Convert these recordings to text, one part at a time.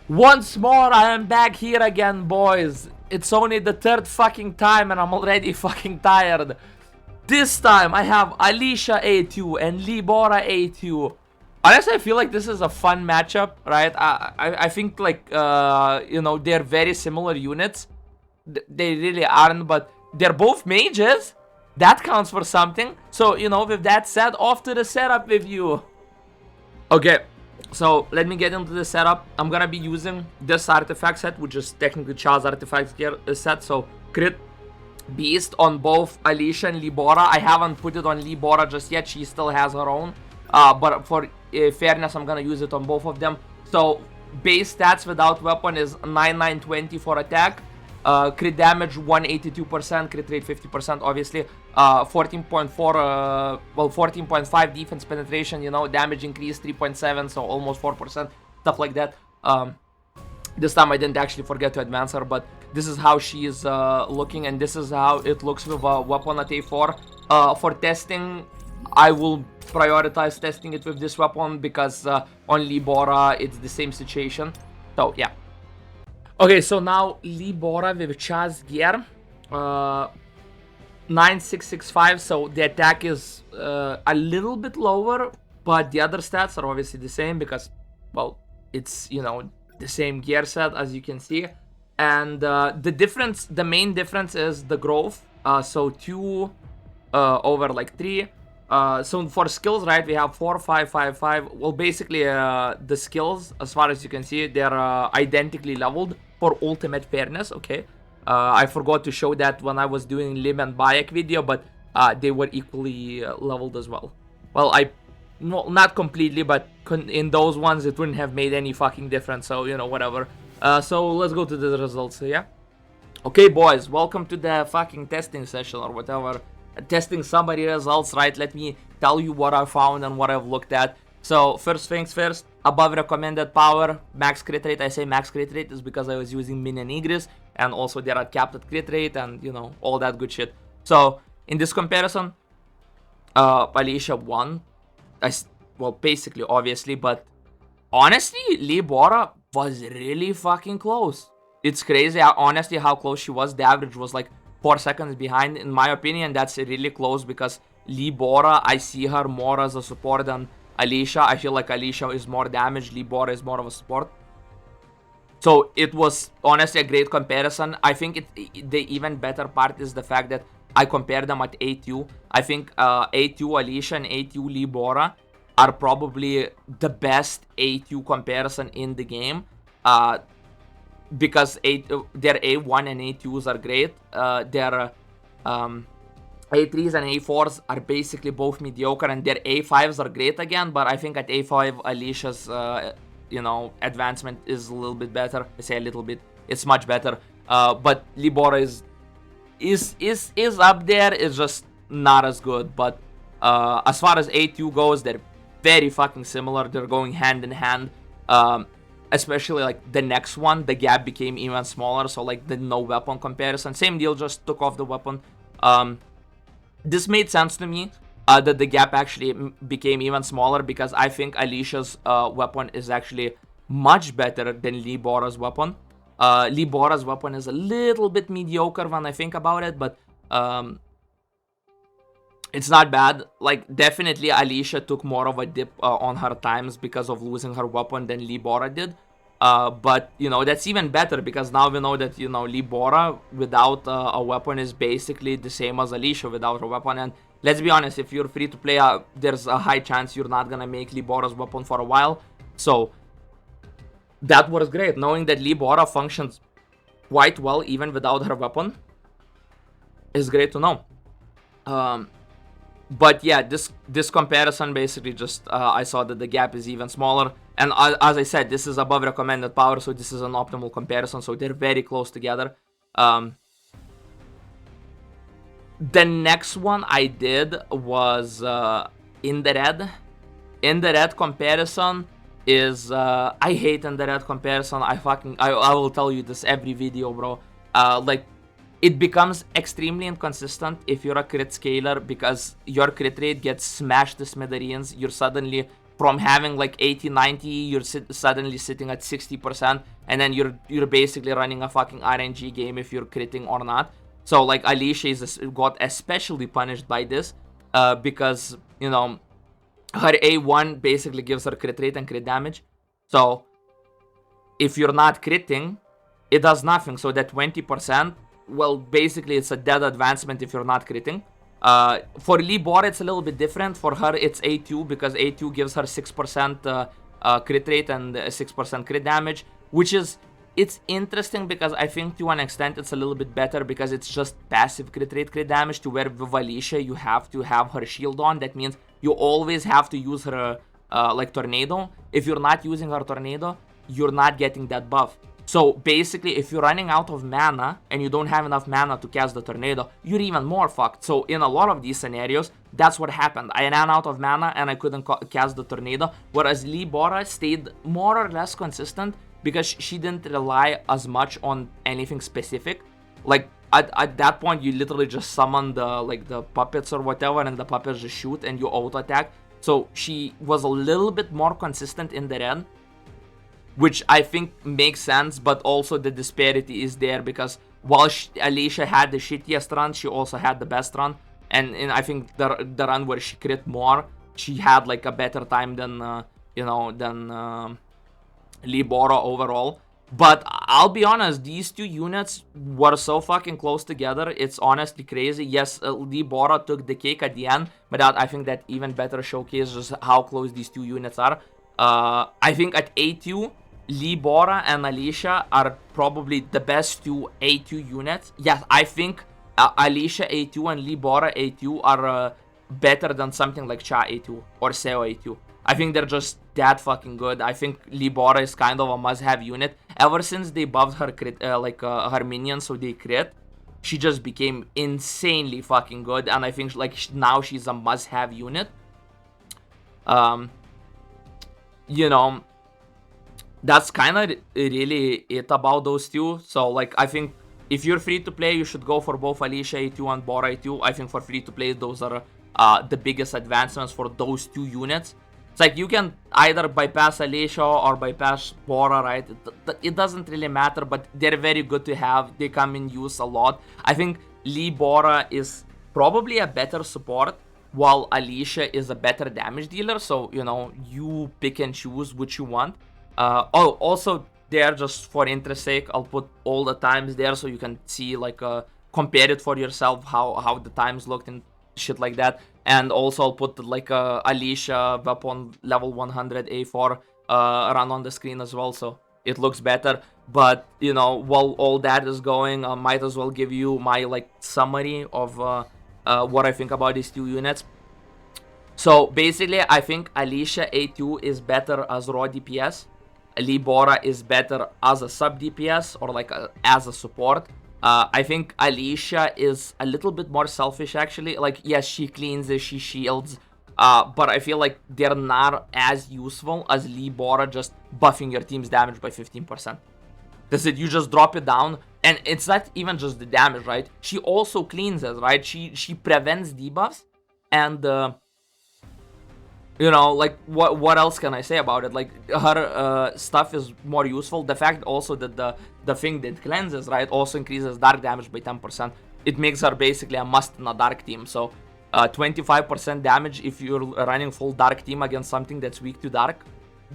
Once more, I am back here again, boys. It's only the third fucking time and I'm already fucking tired. This time, I have Alicia A2 and BORA A2. Honestly, I feel like this is a fun matchup, right? I think, like, they're very similar units. They really aren't, but they're both mages. That counts for something. So, with that said, off to the setup with you. Okay, so let me get into the setup. I'm gonna be using this artifact set, which is technically Char's artifact set. So crit beast on both Alicia and BORA. I haven't put it on BORA just yet. She still has her own. But for fairness, I'm gonna use it on both of them. So base stats without weapon is 9920 for attack. Crit damage 182%, crit rate 50%, obviously. 14.4, 14.5 defense penetration, damage increase 3.7, so almost 4%, stuff like that. This time I didn't actually forget to advance her, but this is how she is looking, and this is how it looks with a weapon at A4. For testing, I will prioritize testing it with this weapon because on BORA it's the same situation. So yeah. Okay, so now BORA with Char's gear. 9665, so the attack is a little bit lower, but the other stats are obviously the same because, well, it's, the same gear set, as you can see. And the main difference is the growth. So 2 over like 3. So for skills, right, we have 4, 5, 5, 5. Well, basically, the skills, as far as you can see, they're identically leveled for ultimate fairness, okay? I forgot to show that when I was doing Lim and Bayek video, but they were equally leveled as well. Well, not completely, but in those ones, it wouldn't have made any fucking difference, so, whatever. So let's go to the results, yeah? Okay, boys, welcome to the fucking testing session or whatever. Testing somebody results, right? Let me tell you what I found and what I've looked at. So first things first, above recommended power, max crit rate. I say max crit rate is because I was using Min and Igris, and also they're at capped at crit rate and all that good shit. So in this comparison, Alicia won. Well, basically, obviously, but honestly, BORA was really fucking close. It's crazy, honestly, how close she was. The average was like 4 seconds behind. In my opinion, that's really close because BORA, I see her more as a support than Alicia. I feel like Alicia is more damage, BORA is more of a support. So it was honestly a great comparison. I think the even better part is the fact that I compared them at A2. I think A2 Alicia and A2 BORA are probably the best A2 comparison in the game. Because their A1 and A2s are great. Their A3s and A4s are basically both mediocre, and their A5s are great again, but I think at A5 Alicia's advancement is a little bit better. I say a little bit, it's much better. But BORA is up there. It's just not as good. But as far as A2 goes, they're very fucking similar. They're going hand in hand. Especially like the next one, the gap became even smaller. So like the no weapon comparison, same deal, just took off the weapon. This made sense to me that the gap actually became even smaller because I think Alicia's weapon is actually much better than BORA's weapon. BORA's weapon is a little bit mediocre when I think about it, but it's not bad. Like, definitely Alicia took more of a dip on her times because of losing her weapon than BORA did. But, that's even better because now we know that, BORA without a weapon is basically the same as Alicia without her weapon. And let's be honest, if you're free to play, there's a high chance you're not gonna make BORA's weapon for a while. So that was great. Knowing that BORA functions quite well even without her weapon is great to know. But yeah, this comparison basically just I saw that the gap is even smaller, and as I said, this is above recommended power, so this is an optimal comparison, so they're very close together. The next one I did was in the red comparison is I hate in the red comparison. I will tell you this every video, bro. Like, it becomes extremely inconsistent if you're a crit scaler because your crit rate gets smashed to smithereens. You're suddenly from having like 80, 90, you're suddenly sitting at 60%, and then you're basically running a fucking RNG game if you're critting or not. So like Alicia got especially punished by this, because you know her A1 basically gives her crit rate and crit damage. So if you're not critting, it does nothing. So that 20%, well, basically it's a dead advancement if you're not critting. For Lee BORA, it's a little bit different. For her, it's A2, because A2 gives her 6% crit rate and 6% crit damage, which is, it's interesting because I think to an extent it's a little bit better because it's just passive crit rate, crit damage, to where with Alicia you have to have her shield on. That means you always have to use her like tornado. If you're not using her tornado, you're not getting that buff. So basically, if you're running out of mana and you don't have enough mana to cast the tornado, you're even more fucked. So in a lot of these scenarios, that's what happened. I ran out of mana and I couldn't cast the tornado, whereas Lee BORA stayed more or less consistent because she didn't rely as much on anything specific. Like at that point, you literally just summon the puppets or whatever, and the puppets just shoot and you auto attack. So she was a little bit more consistent in the end, which I think makes sense, but also the disparity is there because while Alicia had the shittiest run, she also had the best run. And I think the run where she crit more, she had like a better time than, Lee BORA overall. But I'll be honest, these two units were so fucking close together, it's honestly crazy. Yes, Lee BORA took the cake at the end, but I think that even better showcases how close these two units are. I think at A2, Lee BORA and Alicia are probably the best two A2 units. Yes, I think Alicia A2 and Lee BORA A2 are better than something like Cha A2 or Seo A2. I think they're just that fucking good. I think Lee BORA is kind of a must-have unit. Ever since they buffed her crit, her minions so they crit, she just became insanely fucking good. And I think now she's a must-have unit. That's kind of really it about those two. So like I think if you're free to play, you should go for both Alicia A2 and BORA A2. I think for free to play, those are the biggest advancements for those two units. It's like you can either bypass Alicia or bypass BORA, right? It doesn't really matter, but they're very good to have. They come in use a lot. I think Lee BORA is probably a better support, while Alicia is a better damage dealer. So, you pick and choose which you want. Also there, just for interest sake, I'll put all the times there so you can see, compare it for yourself, how the times looked and shit like that. And also I'll put Alicia weapon level 100 A4 run on the screen as well, so it looks better. But while all that is going, I might as well give you my summary of what I think about these two units. So basically, I think Alicia A2 is better as raw DPS. Lee BORA is better as a sub DPS or as a support. I think Alicia is a little bit more selfish actually. Yes, she cleanses, she shields, but I feel like they're not as useful as Lee BORA just buffing your team's damage by 15%. That's it, you just drop it down, and it's not even just the damage, right? She also cleanses, right? She prevents debuffs, and what else can I say about it? Her stuff is more useful. The fact also that the thing that cleanses, right, also increases dark damage by 10%. It makes her basically a must in a dark team. So 25% damage if you're running full dark team against something that's weak to dark,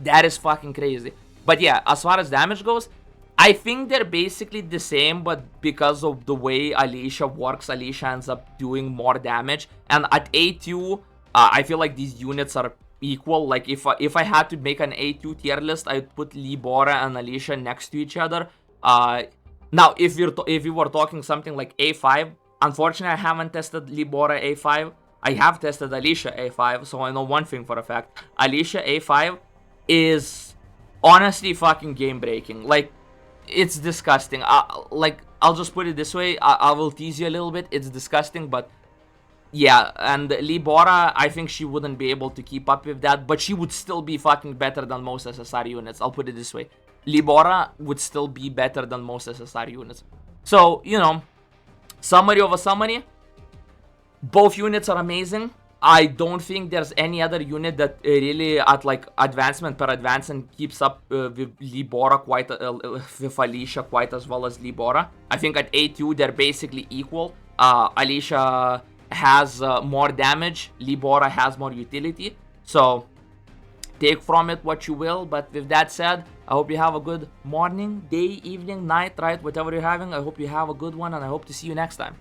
that is fucking crazy. But yeah, as far as damage goes, I think they're basically the same, but because of the way Alicia works, Alicia ends up doing more damage. And at A2, I feel like these units are equal. If I had to make an A2 tier list, I'd put Lee BORA and Alicia next to each other. Now, if you were talking something like A5, unfortunately, I haven't tested Lee BORA A5. I have tested Alicia A5, so I know one thing for a fact. Alicia A5 is honestly fucking game-breaking. It's disgusting. I'll just put it this way. I will tease you a little bit. It's disgusting, but yeah, and Lee BORA, I think she wouldn't be able to keep up with that, but she would still be fucking better than most SSR units. I'll put it this way. Lee BORA would still be better than most SSR units. So, summary of a summary. Both units are amazing. I don't think there's any other unit that really at like advancement per advancement keeps up with BORA quite with Alicia quite as well as BORA. I think at 8U they're basically equal. Alicia has more damage, BORA has more utility. So take from it what you will. But with that said, I hope you have a good morning, day, evening, night, right? Whatever you're having, I hope you have a good one, and I hope to see you next time.